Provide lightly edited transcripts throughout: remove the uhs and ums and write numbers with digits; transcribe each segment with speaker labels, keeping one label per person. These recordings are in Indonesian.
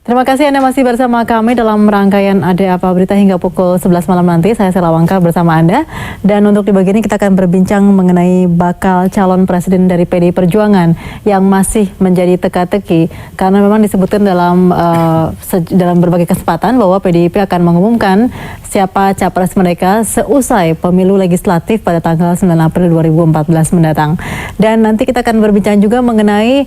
Speaker 1: Terima kasih Anda masih bersama kami dalam rangkaian Ada Apa Berita hingga pukul 11 malam nanti. Saya Sela Wangka bersama Anda. Dan untuk di bagian ini kita akan berbincang mengenai bakal calon presiden dari PDI Perjuangan yang masih menjadi teka-teki. Karena memang disebutkan dalam berbagai kesempatan bahwa PDIP akan mengumumkan siapa capres mereka seusai pemilu legislatif pada tanggal 9 April 2014 mendatang. Dan nanti kita akan berbincang juga mengenai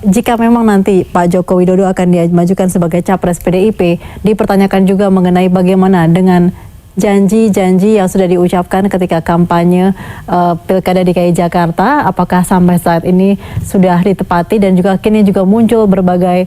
Speaker 1: jika memang nanti Pak Joko Widodo akan dimajukan sebagai capres PDIP, dipertanyakan juga mengenai bagaimana dengan janji-janji yang sudah diucapkan ketika kampanye Pilkada DKI Jakarta, apakah sampai saat ini sudah ditepati, dan juga kini juga muncul berbagai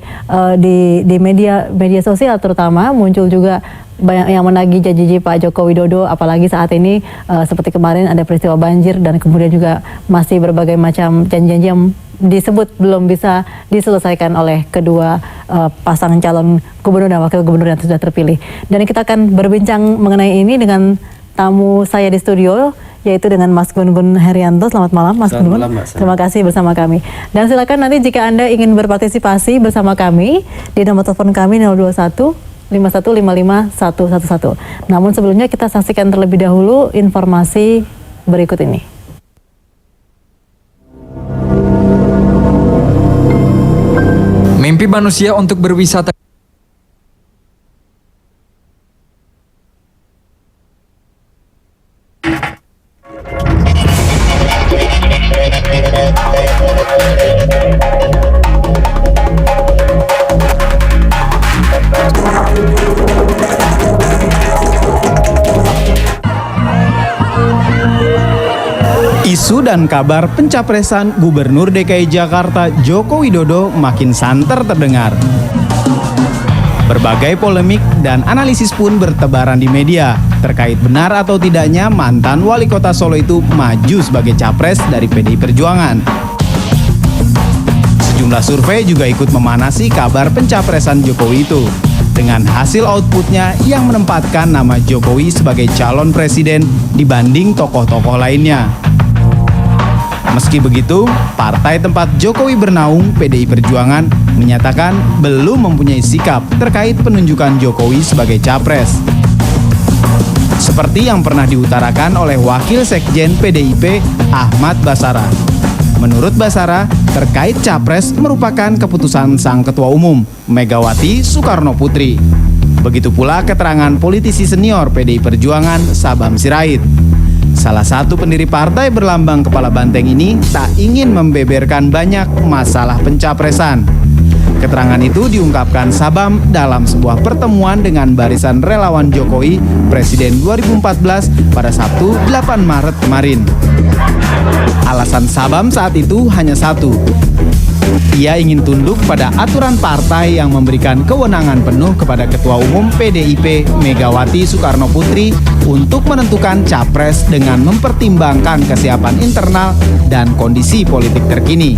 Speaker 1: di media sosial terutama muncul juga banyak yang menagih janji Pak Joko Widodo, apalagi saat ini seperti kemarin ada peristiwa banjir dan kemudian juga masih berbagai macam janji-janji yang disebut belum bisa diselesaikan oleh kedua pasangan calon gubernur dan wakil gubernur yang sudah terpilih. Dan kita akan berbincang mengenai ini dengan tamu saya di studio, yaitu dengan Mas Gun-Gun Herianto. Selamat malam Mas Gun-Gun. Terima kasih bersama kami. Dan silakan nanti jika Anda ingin berpartisipasi bersama kami di nomor telepon kami 021 5155 111. Namun sebelumnya kita saksikan terlebih dahulu informasi berikut ini.
Speaker 2: Mimpi manusia untuk berwisata
Speaker 3: Isu dan kabar pencapresan Gubernur DKI Jakarta Joko Widodo makin santer terdengar. Berbagai polemik dan analisis pun bertebaran di media terkait benar atau tidaknya mantan wali kota Solo itu maju sebagai capres dari PDI Perjuangan. Sejumlah survei juga ikut memanasi kabar pencapresan Jokowi itu, dengan hasil outputnya yang menempatkan nama Jokowi sebagai calon presiden dibanding tokoh-tokoh lainnya. Meski begitu, partai tempat Jokowi bernaung, PDI Perjuangan, menyatakan belum mempunyai sikap terkait penunjukan Jokowi sebagai capres. Seperti yang pernah diutarakan oleh Wakil Sekjen PDIP, Ahmad Basara. Menurut Basara, terkait capres merupakan keputusan sang Ketua Umum, Megawati Soekarnoputri. Begitu pula keterangan politisi senior PDI Perjuangan, Sabam Sirait. Salah satu pendiri partai berlambang kepala banteng ini tak ingin membeberkan banyak masalah pencapresan. Keterangan itu diungkapkan Sabam dalam sebuah pertemuan dengan barisan relawan Jokowi Presiden 2014 pada Sabtu 8 Maret kemarin. Alasan Sabam saat itu hanya satu. Ia ingin tunduk pada aturan partai yang memberikan kewenangan penuh kepada Ketua Umum PDIP Megawati Soekarnoputri untuk menentukan capres dengan mempertimbangkan kesiapan internal dan kondisi politik terkini.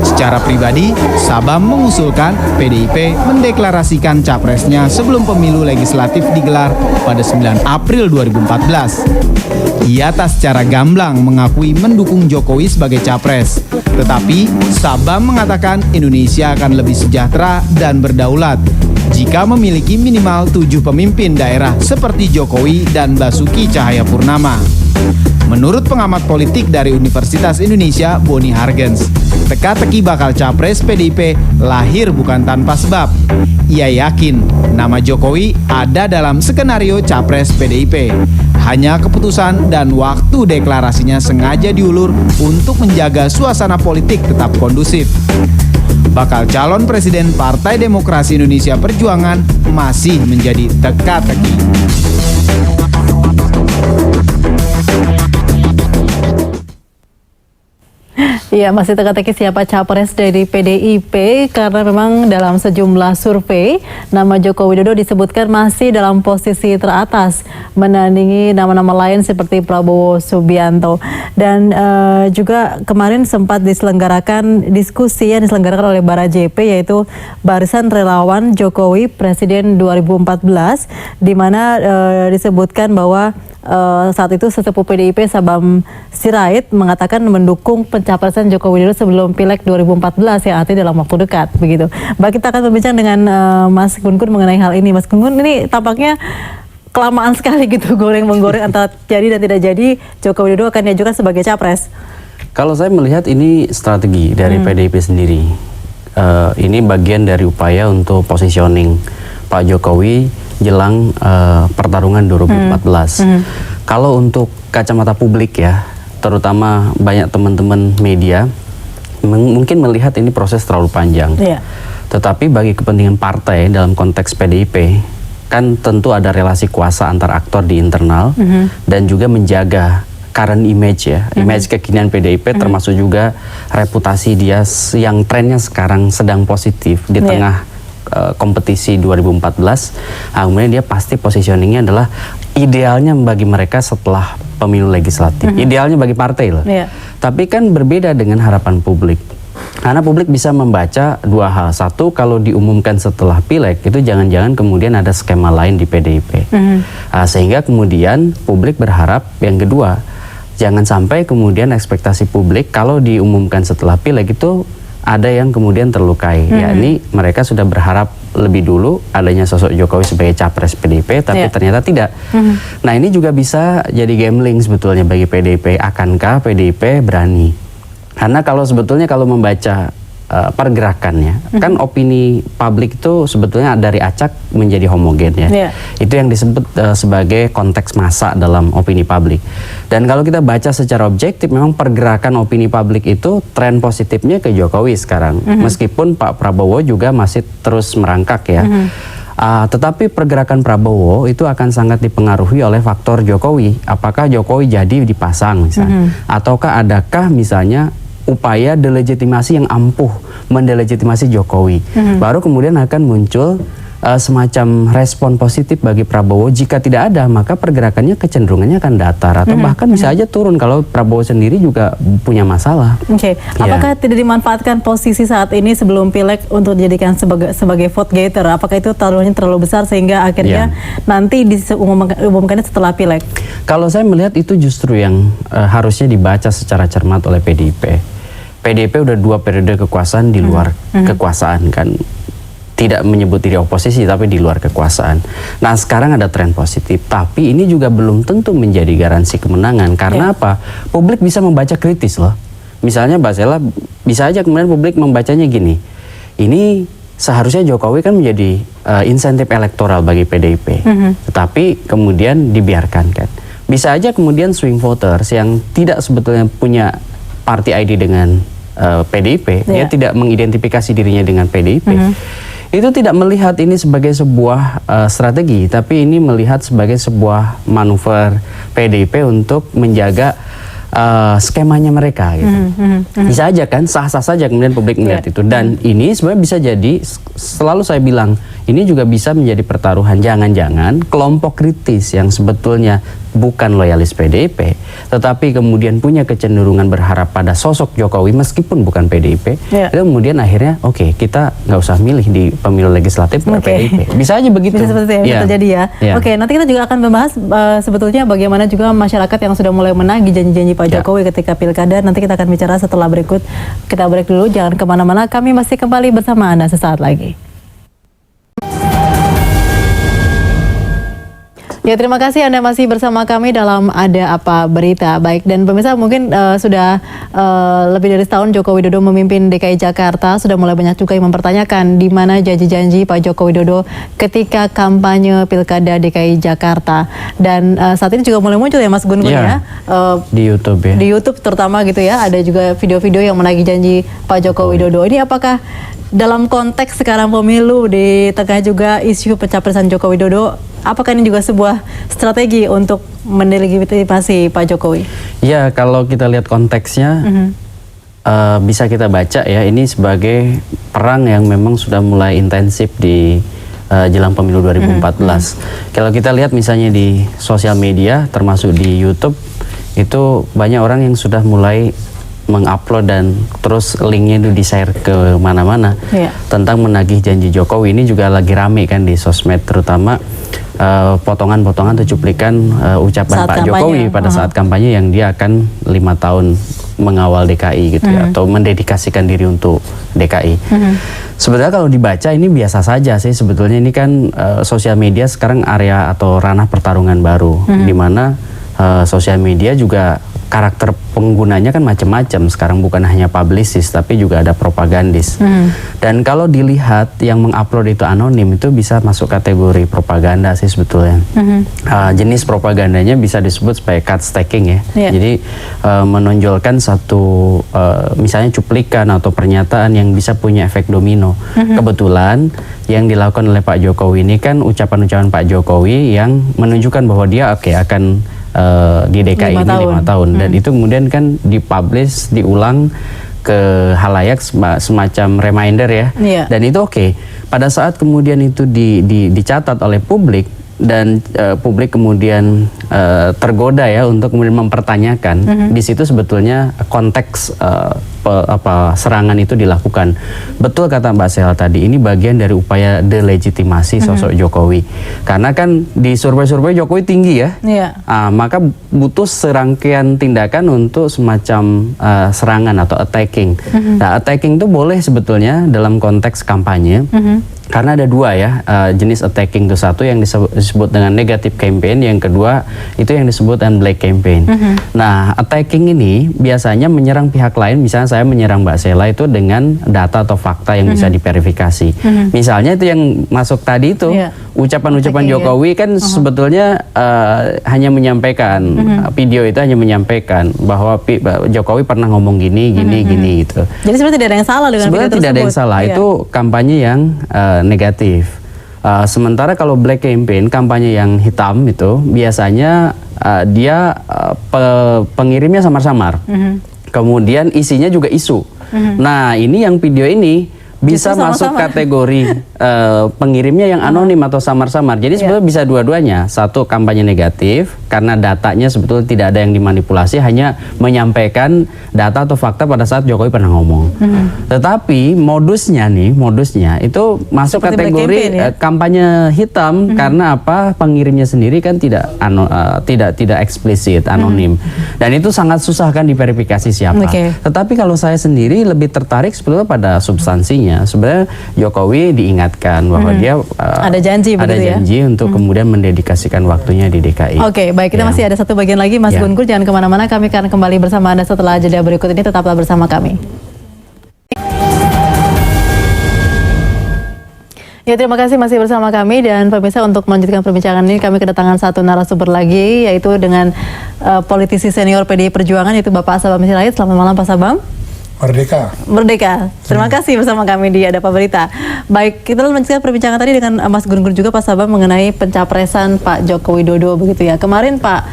Speaker 3: Secara pribadi, Sabam mengusulkan PDIP mendeklarasikan capresnya sebelum pemilu legislatif digelar pada 9 April 2014. Ia tak secara gamblang mengakui mendukung Jokowi sebagai capres. Tetapi, Sabam mengatakan Indonesia akan lebih sejahtera dan berdaulat jika memiliki minimal 7 pemimpin daerah seperti Jokowi dan Basuki Cahayapurnama. Menurut pengamat politik dari Universitas Indonesia, Boni Hargens, teka-teki bakal capres PDIP lahir bukan tanpa sebab. Ia yakin nama Jokowi ada dalam skenario capres PDIP. Hanya keputusan dan waktu deklarasinya sengaja diulur untuk menjaga suasana politik tetap kondusif. Bakal calon presiden Partai Demokrasi Indonesia Perjuangan masih menjadi teka-teki.
Speaker 1: Iya, masih teka-teki siapa capres dari PDIP karena memang dalam sejumlah survei nama Joko Widodo disebutkan masih dalam posisi teratas menandingi nama-nama lain seperti Prabowo Subianto. Dan juga kemarin sempat diselenggarakan diskusi yang diselenggarakan oleh Bara JP, yaitu Barisan Relawan Jokowi Presiden 2014, di mana disebutkan bahwa saat itu sesepuh PDIP Sabam Sirait mengatakan mendukung pencapresan Joko Widodo sebelum Pileg 2014 yang artinya dalam waktu dekat begitu. Baik, kita akan berbincang dengan Mas Gun-Gun mengenai hal ini. Mas Gun-Gun, ini tampaknya kelamaan sekali gitu goreng-menggoreng antara jadi dan tidak jadi Joko Widodo akan diajukan sebagai capres.
Speaker 4: Kalau saya melihat ini strategi dari PDIP sendiri. Ini bagian dari upaya untuk positioning Pak Jokowi jelang pertarungan 2014. Kalau untuk kacamata publik ya, terutama banyak teman-teman media mungkin melihat ini proses terlalu panjang. Tetapi bagi kepentingan partai dalam konteks PDIP, kan tentu ada relasi kuasa antar aktor di internal dan juga menjaga current image ya, image kekinian PDIP termasuk juga reputasi dia yang trennya sekarang sedang positif di tengah kompetisi 2014. Kemudian dia pasti positioningnya adalah idealnya bagi mereka setelah pemilu legislatif, idealnya bagi partai loh. Tapi kan berbeda dengan harapan publik. Karena publik bisa membaca dua hal. Satu, kalau diumumkan setelah Pileg itu jangan-jangan kemudian ada skema lain di PDIP. Sehingga kemudian publik berharap yang kedua, jangan sampai kemudian ekspektasi publik kalau diumumkan setelah Pileg itu ada yang kemudian terlukai. Yakni mereka sudah berharap lebih dulu adanya sosok Jokowi sebagai capres PDIP, tapi ternyata tidak. Nah, ini juga bisa jadi gambling sebetulnya bagi PDIP. Akankah PDIP berani? Karena kalau sebetulnya kalau membaca pergerakannya, kan opini publik itu sebetulnya dari acak menjadi homogen ya. Itu yang disebut sebagai konteks massa dalam opini publik. Dan kalau kita baca secara objektif, memang pergerakan opini publik itu tren positifnya ke Jokowi sekarang. Meskipun Pak Prabowo juga masih terus merangkak ya. Tetapi pergerakan Prabowo itu akan sangat dipengaruhi oleh faktor Jokowi. Apakah Jokowi jadi dipasang misalnya, ataukah adakah misalnya upaya delegitimasi yang ampuh mendelegitimasi Jokowi. Baru kemudian akan muncul semacam respon positif bagi Prabowo. Jika tidak ada, maka pergerakannya kecenderungannya akan datar atau bahkan bisa aja turun kalau Prabowo sendiri juga punya masalah.
Speaker 1: Apakah tidak dimanfaatkan posisi saat ini sebelum Pileg untuk dijadikan sebagai vote gator? Apakah itu terlalu besar sehingga akhirnya nanti diumumkannya setelah Pileg?
Speaker 4: Kalau saya melihat itu justru yang harusnya dibaca secara cermat oleh PDIP. PDIP udah 2 periode kekuasaan di luar kekuasaan kan. Tidak menyebut diri oposisi tapi di luar kekuasaan. Nah, sekarang ada tren positif, tapi ini juga belum tentu menjadi garansi kemenangan. Karena apa? Publik bisa membaca kritis loh. Misalnya Mbak Sela, bisa aja kemudian publik membacanya gini. Ini seharusnya Jokowi kan menjadi insentif elektoral bagi PDIP. Tetapi kemudian dibiarkan kan. Bisa aja kemudian swing voters yang tidak sebetulnya punya party ID dengan PDIP, dia tidak mengidentifikasi dirinya dengan PDIP. Itu tidak melihat ini sebagai sebuah strategi, tapi ini melihat sebagai sebuah manuver PDIP untuk menjaga skemanya mereka gitu. Bisa aja kan, sah-sah saja kemudian publik melihat itu. Dan ini sebenarnya bisa jadi, selalu saya bilang, ini juga bisa menjadi pertaruhan. Jangan-jangan kelompok kritis yang sebetulnya bukan loyalis PDIP, tetapi kemudian punya kecenderungan berharap pada sosok Jokowi meskipun bukan PDIP, itu kemudian akhirnya kita nggak usah milih di pemilu legislatif PDIP. Bisa aja begitu.
Speaker 1: Bisa seperti yang terjadi ya. Nanti kita juga akan membahas sebetulnya bagaimana juga masyarakat yang sudah mulai menagih janji-janji Pak Jokowi ketika pilkada. Nanti kita akan bicara setelah berikut. Kita break dulu, jangan kemana-mana. Kami masih kembali bersama Anda sesaat lagi. Ya, terima kasih Anda masih bersama kami dalam Ada Apa Berita. Baik, dan pemirsa mungkin sudah lebih dari setahun Joko Widodo memimpin DKI Jakarta, sudah mulai banyak juga yang mempertanyakan di mana janji-janji Pak Joko Widodo ketika kampanye Pilkada DKI Jakarta. Dan saat ini juga mulai muncul ya Mas Gun-Gun ya.
Speaker 4: Di YouTube ya.
Speaker 1: Di YouTube terutama gitu ya, ada juga video-video yang menagih janji Pak Joko Widodo. Ini apakah dalam konteks sekarang pemilu di tengah juga isu pencapresan Joko Widodo, apakah ini juga sebuah strategi untuk mendelegitimasi Pak Jokowi? Ya, kalau kita lihat konteksnya, bisa kita baca ya, ini sebagai perang yang memang sudah mulai intensif di jelang pemilu 2014. Kalau kita lihat misalnya di sosial media, termasuk di YouTube, itu banyak orang yang sudah mulai
Speaker 4: mengupload dan terus linknya itu di-share ke mana-mana tentang menagih janji Jokowi. Ini juga lagi rame kan di sosmed, terutama potongan-potongan atau cuplikan ucapan Pak Jokowi pada saat kampanye yang dia akan 5 tahun mengawal DKI gitu ya, atau mendedikasikan diri untuk DKI. Sebenarnya kalau dibaca ini biasa saja sih sebetulnya. Ini kan sosial media sekarang area atau ranah pertarungan baru, di mana sosial media juga karakter penggunanya kan macam-macam sekarang, bukan hanya publicist tapi juga ada propagandis. Dan kalau dilihat yang mengupload itu anonim, itu bisa masuk kategori propaganda sih sebetulnya. Jenis propagandanya bisa disebut sebagai cut stacking ya. Jadi menonjolkan satu misalnya cuplikan atau pernyataan yang bisa punya efek domino. Kebetulan yang dilakukan oleh Pak Jokowi ini kan ucapan-ucapan Pak Jokowi yang menunjukkan bahwa dia akan di DKI ini 5 tahun. Dan itu kemudian kan dipublish, diulang ke halayak semacam reminder ya. Dan itu oke. Pada saat kemudian itu dicatat oleh publik dan publik kemudian tergoda ya untuk kemudian mempertanyakan, di situ sebetulnya konteks serangan itu dilakukan. Betul kata Mbak Sela tadi, ini bagian dari upaya delegitimasi sosok Jokowi. Karena kan di survei-survei Jokowi tinggi ya, maka butuh serangkaian tindakan untuk semacam serangan atau attacking. Nah, attacking itu boleh sebetulnya dalam konteks kampanye. Karena ada dua ya, jenis attacking itu, satu yang disebut dengan negative campaign, yang kedua itu yang disebut dengan black campaign. Nah, attacking ini biasanya menyerang pihak lain, misalnya saya menyerang Mbak Sela itu dengan data atau fakta yang bisa diverifikasi. Misalnya itu yang masuk tadi itu, ucapan-ucapan Jokowi kan sebetulnya hanya menyampaikan, video itu hanya menyampaikan bahwa Jokowi pernah ngomong gini gitu.
Speaker 1: Jadi sebenarnya tidak ada yang salah dengan
Speaker 4: sebenarnya tidak ada yang salah, itu kampanye yang negatif. Sementara kalau black campaign, kampanye yang hitam itu biasanya dia pengirimnya samar-samar, kemudian isinya juga isu. Nah, ini yang video ini bisa masuk kategori pengirimnya yang anonim atau samar-samar. Jadi sebetulnya bisa dua-duanya. Satu, kampanye negatif karena datanya sebetulnya tidak ada yang dimanipulasi, hanya menyampaikan data atau fakta pada saat Jokowi pernah ngomong. Tetapi modusnya itu masuk seperti kategori kampanye hitam karena apa? Pengirimnya sendiri kan tidak eksplisit, anonim. Dan itu sangat susah kan diverifikasi siapa. Tetapi kalau saya sendiri lebih tertarik sebetulnya pada substansinya. Sebenarnya Jokowi diingatkan bahwa dia
Speaker 1: ada janji
Speaker 4: untuk kemudian mendedikasikan waktunya di DKI.
Speaker 1: Oke, baik, kita masih ada satu bagian lagi, Mas Gun Gun, jangan kemana-mana, kami akan kembali bersama Anda setelah jeda berikut ini, tetaplah bersama kami. Ya, terima kasih masih bersama kami, dan pemirsa, untuk melanjutkan perbincangan ini kami kedatangan satu narasumber lagi, yaitu dengan politisi senior PDI Perjuangan, yaitu Bapak Sabam Sirait. Selamat malam Pak Sabam. Merdeka. Terima kasih bersama kami di Ada Apa Berita. Baik, kita lanjutkan perbincangan tadi dengan Mas Gun Gun juga Pak Sabam mengenai pencapresan Pak Joko Widodo begitu ya. Kemarin Pak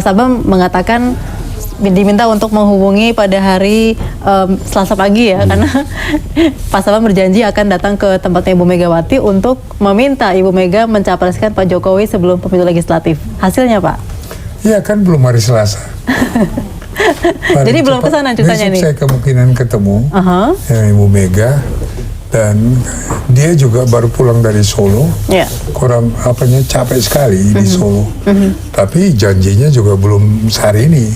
Speaker 1: Sabam mengatakan diminta untuk menghubungi pada hari Selasa pagi ya, karena Pak Sabam berjanji akan datang ke tempatnya Ibu Megawati untuk meminta Ibu Mega mencapreskan Pak Jokowi sebelum pemilu legislatif. Hasilnya Pak?
Speaker 5: Iya, kan belum hari Selasa.
Speaker 1: Jadi belum kesana ceritanya nih.
Speaker 5: Besok saya kemungkinan ketemu Ibu Mega, dan dia juga baru pulang dari Solo. Kurang capek sekali di Solo. Tapi janjinya juga belum sehari ini.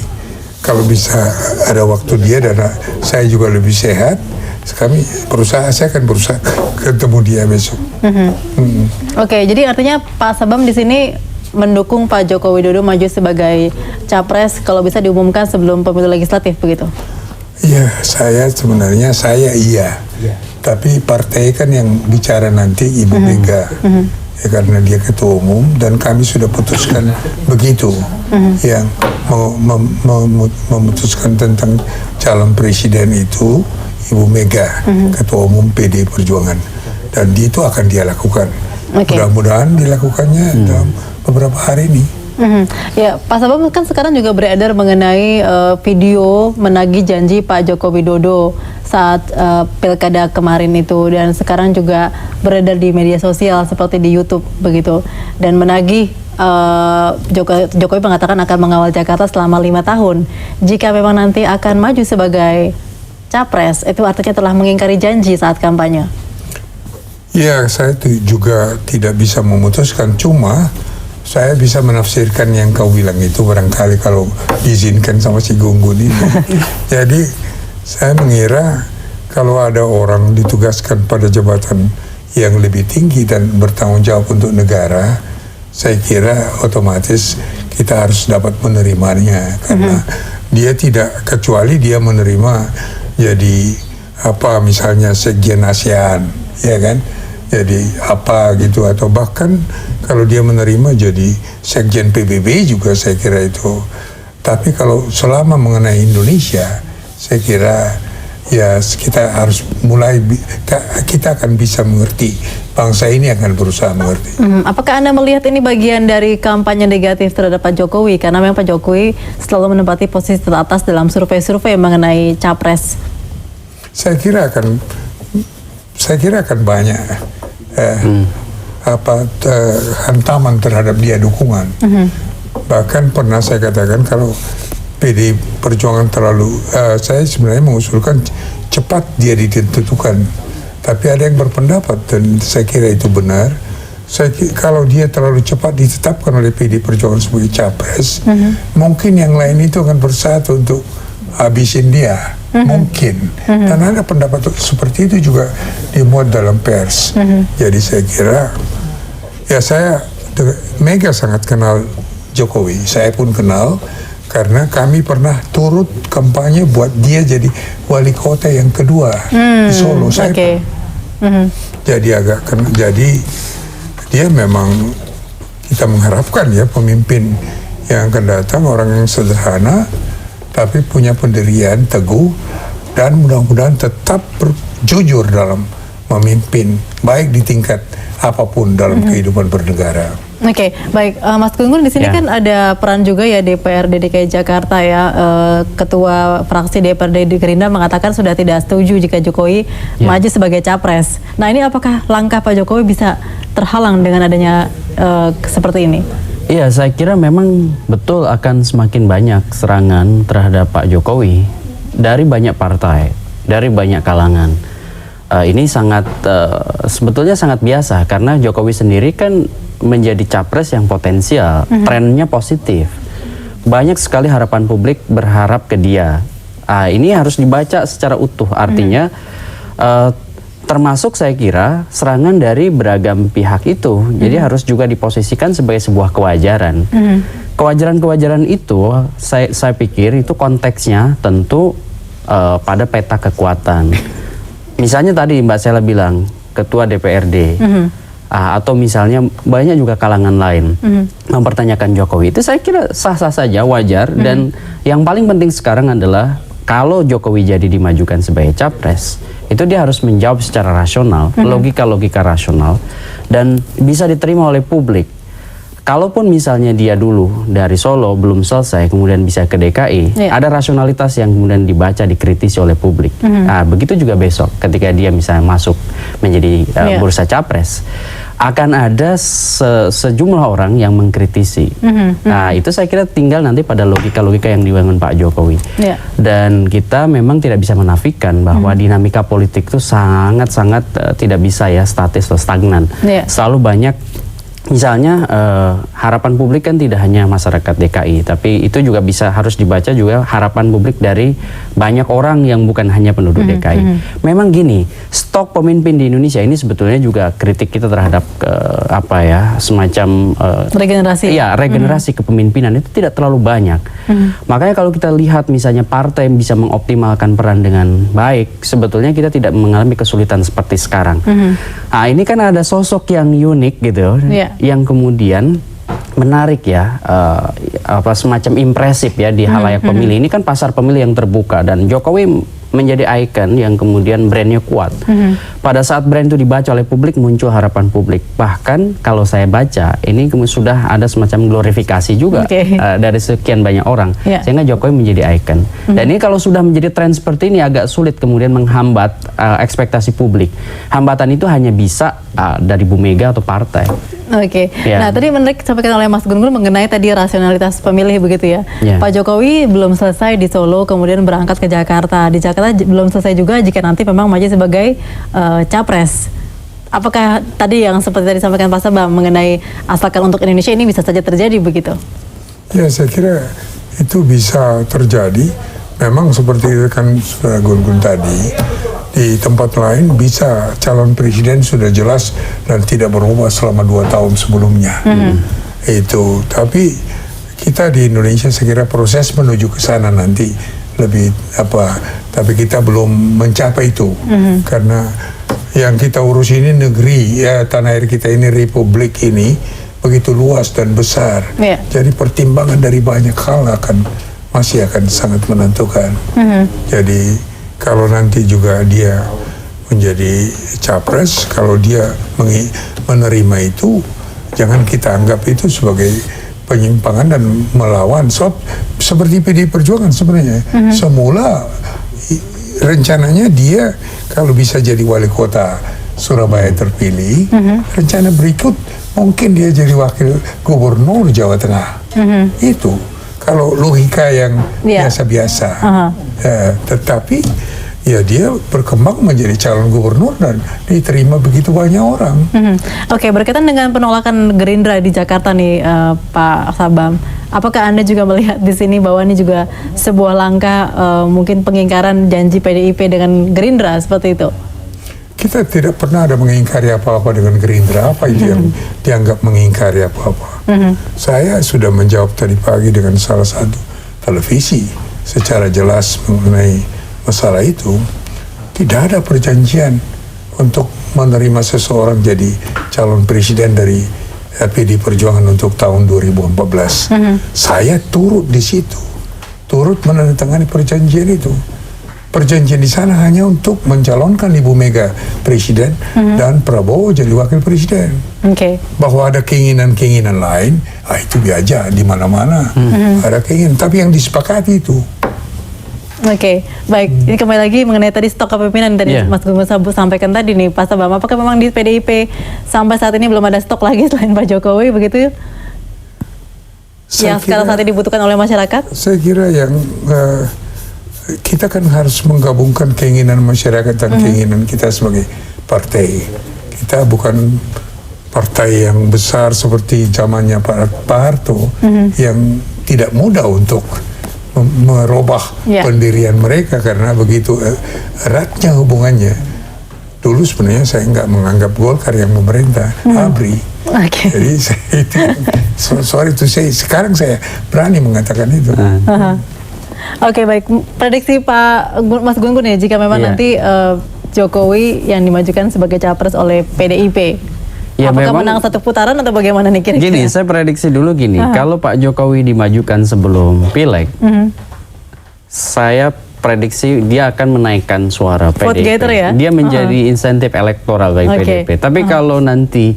Speaker 5: Kalau bisa ada waktu dia dan saya juga lebih sehat, saya akan berusaha ketemu dia besok.
Speaker 1: Oke, jadi artinya Pak Sabam di sini mendukung Pak Joko Widodo maju sebagai capres kalau bisa diumumkan sebelum pemilu legislatif begitu?
Speaker 5: Iya, saya iya. Tapi partai kan yang bicara nanti Ibu Mega. Ya, karena dia ketua umum dan kami sudah putuskan begitu. Yang memutuskan tentang calon presiden itu Ibu Mega, ketua umum PDI Perjuangan. Dan itu akan dia lakukan. Mudah-mudahan dilakukannya dalam beberapa hari ini.
Speaker 1: Ya, Pak Sabam kan sekarang juga beredar mengenai video menagih janji Pak Joko Widodo saat pilkada kemarin itu, dan sekarang juga beredar di media sosial seperti di YouTube begitu, dan menagih Jokowi mengatakan akan mengawal Jakarta selama 5 tahun. Jika memang nanti akan maju sebagai capres, itu artinya telah mengingkari janji saat kampanye.
Speaker 5: Ya, saya juga tidak bisa memutuskan, cuma saya bisa menafsirkan yang kau bilang itu barangkali kalau diizinkan sama si Gunggun ini. Jadi saya mengira kalau ada orang ditugaskan pada jabatan yang lebih tinggi dan bertanggung jawab untuk negara, saya kira otomatis kita harus dapat menerimanya, karena dia tidak, kecuali dia menerima jadi apa misalnya sekjen ASEAN, ya kan? Jadi apa gitu, atau bahkan kalau dia menerima jadi sekjen PBB juga saya kira itu. Tapi kalau selama mengenai Indonesia, saya kira ya kita harus mulai, kita akan bisa mengerti, bangsa ini akan berusaha mengerti.
Speaker 1: Apakah Anda melihat ini bagian dari kampanye negatif terhadap Pak Jokowi? Karena memang Pak Jokowi selalu menempati posisi teratas dalam survei-survei mengenai capres.
Speaker 5: Saya kira akan banyak hantaman terhadap dia, dukungan. Bahkan pernah saya katakan kalau PDI Perjuangan terlalu, saya sebenarnya mengusulkan cepat dia ditentukan, tapi ada yang berpendapat dan saya kira itu benar. Kalau dia terlalu cepat ditetapkan oleh PDI Perjuangan sebagai capres, mungkin yang lain itu akan bersatu untuk habisin dia. Mungkin. Dan ada pendapat seperti itu juga dimuat dalam pers. Jadi saya kira, ya Mega sangat kenal Jokowi, saya pun kenal, karena kami pernah turut kampanye buat dia jadi wali kota yang kedua di Solo. Jadi jadi dia memang, kita mengharapkan ya pemimpin yang akan datang orang yang sederhana tapi punya pendirian teguh dan mudah-mudahan tetap jujur dalam memimpin, baik di tingkat apapun dalam kehidupan bernegara.
Speaker 1: Oke, baik, Mas Gunggun, di sini kan ada peran juga ya DPRD DKI Jakarta ya. Ketua fraksi DPRD di Gerindra mengatakan sudah tidak setuju jika Jokowi maju sebagai capres. Nah, ini apakah langkah Pak Jokowi bisa terhalang dengan adanya seperti ini?
Speaker 4: Iya, saya kira memang betul akan semakin banyak serangan terhadap Pak Jokowi dari banyak partai, dari banyak kalangan. Ini sebetulnya sangat biasa, karena Jokowi sendiri kan menjadi capres yang potensial, trennya positif. Banyak sekali harapan publik berharap ke dia. Ini harus dibaca secara utuh, artinya termasuk saya kira serangan dari beragam pihak itu. Jadi harus juga diposisikan sebagai sebuah kewajaran. Kewajaran-kewajaran itu saya pikir itu konteksnya tentu pada peta kekuatan. Misalnya tadi Mbak Sela bilang ketua DPRD, atau misalnya banyak juga kalangan lain mempertanyakan Jokowi, itu saya kira sah-sah saja, wajar. Dan yang paling penting sekarang adalah kalau Jokowi jadi dimajukan sebagai capres, itu dia harus menjawab secara rasional, logika-logika rasional, dan bisa diterima oleh publik. Kalaupun misalnya dia dulu dari Solo belum selesai, kemudian bisa ke DKI, ada rasionalitas yang kemudian dibaca, dikritisi oleh publik. Nah, begitu juga besok ketika dia misalnya masuk menjadi bursa capres, akan ada sejumlah orang yang mengkritisi. Nah, itu saya kira tinggal nanti pada logika-logika yang dibangun Pak Jokowi. Dan kita memang tidak bisa menafikan bahwa dinamika politik itu sangat-sangat tidak bisa ya statis atau stagnan. Selalu banyak. Misalnya harapan publik kan tidak hanya masyarakat DKI, tapi itu juga harus dibaca juga harapan publik dari banyak orang yang bukan hanya penduduk DKI. Memang gini, stok pemimpin di Indonesia ini sebetulnya juga kritik kita terhadap semacam regenerasi. Ya, regenerasi kepemimpinan itu tidak terlalu banyak. Makanya kalau kita lihat misalnya partai yang bisa mengoptimalkan peran dengan baik, sebetulnya kita tidak mengalami kesulitan seperti sekarang. Nah, ini kan ada sosok yang unik gitu. Yang kemudian menarik ya, semacam impresif ya di halayak pemilih. Ini kan pasar pemilih yang terbuka, dan Jokowi menjadi ikon yang kemudian brandnya kuat. Pada saat brand itu dibaca oleh publik, muncul harapan publik. Bahkan kalau saya baca, ini sudah ada semacam glorifikasi juga dari sekian banyak orang, sehingga Jokowi menjadi ikon. Dan ini kalau sudah menjadi tren seperti ini, agak sulit kemudian menghambat ekspektasi publik. Hambatan itu hanya bisa dari Bu Mega atau partai.
Speaker 1: Oke.
Speaker 4: Ya.
Speaker 1: Nah, tadi menarik disampaikan oleh Mas Gun-Gun mengenai tadi rasionalitas pemilih begitu ya.
Speaker 4: Ya.
Speaker 1: Pak Jokowi belum selesai di Solo, kemudian berangkat ke Jakarta. Di Jakarta belum selesai juga jika nanti memang maju sebagai capres. Apakah tadi yang seperti tadi disampaikan Pak Sabam mengenai asalkan untuk Indonesia ini bisa saja terjadi begitu?
Speaker 5: Ya, saya kira itu bisa terjadi. Memang seperti itu kan sudah Gun-Gun tadi. Di tempat lain bisa calon presiden sudah jelas dan tidak berubah selama 2 tahun sebelumnya. Itu. Tapi kita di Indonesia saya kira proses menuju ke sana nanti lebih tapi kita belum mencapai itu. Karena yang kita urus ini negeri, ya tanah air kita ini, republik ini begitu luas dan besar.
Speaker 1: Yeah.
Speaker 5: Jadi pertimbangan dari banyak hal masih akan sangat menentukan. Jadi kalau nanti juga dia menjadi capres, kalau dia menerima itu, jangan kita anggap itu sebagai penyimpangan dan melawan. Seperti PD Perjuangan sebenarnya. Semula rencananya dia kalau bisa jadi wali kota Surabaya terpilih, rencana berikut mungkin dia jadi wakil gubernur Jawa Tengah. Itu kalau logika yang biasa-biasa. Tetapi ya dia berkembang menjadi calon gubernur dan diterima begitu banyak orang.
Speaker 1: Oke, berkaitan dengan penolakan Gerindra di Jakarta nih, Pak Sabam, apakah Anda juga melihat di sini bahwa ini juga sebuah langkah mungkin pengingkaran janji PDIP dengan Gerindra seperti itu?
Speaker 5: Kita tidak pernah ada mengingkari apa-apa dengan Gerindra. Apa itu yang dianggap mengingkari apa-apa? Saya sudah menjawab tadi pagi dengan salah satu televisi secara jelas mengenai masalah itu. Tidak ada perjanjian untuk menerima seseorang jadi calon presiden dari PD Perjuangan untuk tahun 2014. Saya turut di situ, turut menandatangani perjanjian itu. Perjanjian di sana hanya untuk mencalonkan Ibu Mega presiden dan Prabowo jadi wakil presiden. Bahwa ada keinginan-keinginan lain, itu biasa di mana-mana. Ada keinginan, tapi yang disepakati itu.
Speaker 1: Oke, baik. Ini kembali lagi mengenai tadi stok kepemimpinan tadi Mas Gun-Gun sampaikan tadi nih, Pak Sabam. Apakah memang di PDIP sampai saat ini belum ada stok lagi selain Pak Jokowi begitu? Yang sekarang saat ini dibutuhkan oleh masyarakat?
Speaker 5: Saya kira yang kita kan harus menggabungkan keinginan masyarakat dan keinginan kita sebagai partai. Kita bukan partai yang besar seperti zamannya Pak Harto yang tidak mudah untuk merubah pendirian mereka karena begitu eratnya hubungannya. Dulu sebenarnya saya nggak menganggap Golkar yang memerintah, ABRI. Jadi sorry to say, sekarang saya berani mengatakan itu.
Speaker 1: Oke, baik. Prediksi Pak Mas Gun-Gun ya, jika memang nanti Jokowi yang dimajukan sebagai capres oleh PDIP, apakah menang satu putaran atau bagaimana nih kira-kira?
Speaker 4: Gini, saya prediksi dulu gini, kalau Pak Jokowi dimajukan sebelum pileg, saya prediksi dia akan menaikkan suara PDIP. Dia menjadi insentif elektoral bagi PDIP. Tapi kalau nanti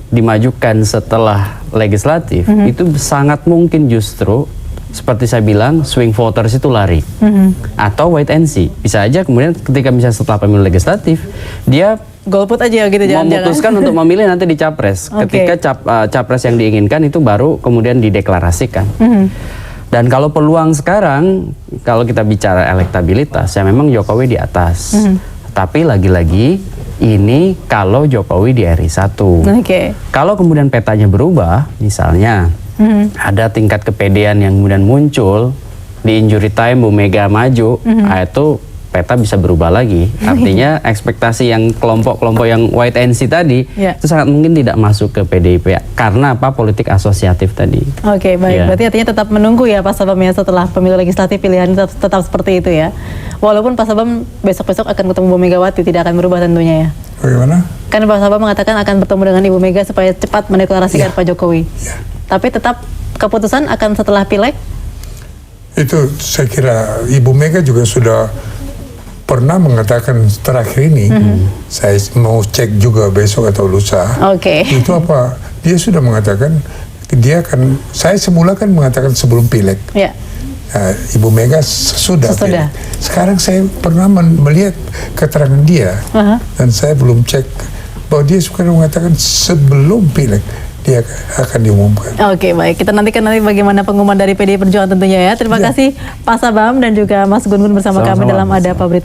Speaker 4: dimajukan setelah legislatif, itu sangat mungkin justru seperti saya bilang, swing voters itu lari. Atau wait and see. Bisa aja kemudian ketika misalnya setelah pemilu legislatif, dia
Speaker 1: golput aja gitu,
Speaker 4: memutuskan untuk memilih nanti di capres. Ketika capres yang diinginkan itu baru kemudian dideklarasikan. Dan kalau peluang sekarang, kalau kita bicara elektabilitas, ya memang Jokowi di atas. Tapi lagi-lagi, ini kalau Jokowi di RI1. Kalau kemudian petanya berubah, misalnya, ada tingkat kepedean yang kemudian muncul di injury time Bu Mega maju, itu peta bisa berubah lagi. Artinya ekspektasi yang kelompok-kelompok yang white and see tadi itu sangat mungkin tidak masuk ke PDIP karena apa, politik asosiatif tadi.
Speaker 1: Oke, baik. Berarti artinya tetap menunggu ya Pak Sabam ya setelah pemilu legislatif pilihan tetap seperti itu ya. Walaupun Pak Sabam besok-besok akan ketemu Bu Megawati, tidak akan berubah tentunya ya.
Speaker 5: Bagaimana?
Speaker 1: Kan Pak Sabam mengatakan akan bertemu dengan Ibu Mega supaya cepat mendeklarasikan Pak Jokowi. Tapi tetap keputusan akan setelah pileg? Itu
Speaker 5: saya kira Ibu Mega juga sudah pernah mengatakan terakhir ini, saya mau cek juga besok atau lusa. Itu apa? Dia sudah mengatakan dia akan, saya semula kan mengatakan sebelum pileg. Ibu Mega sesudah. Sekarang saya pernah melihat keterangan dia dan saya belum cek bahwa dia suka mengatakan sebelum pileg. dia akan diumumkan.
Speaker 1: Oke, baik. Kita nantikan nanti bagaimana pengumuman dari PDI Perjuangan tentunya ya. Terima kasih Pak Sabam dan juga Mas Gun Gun bersama kami dalam Ada Apa Berita.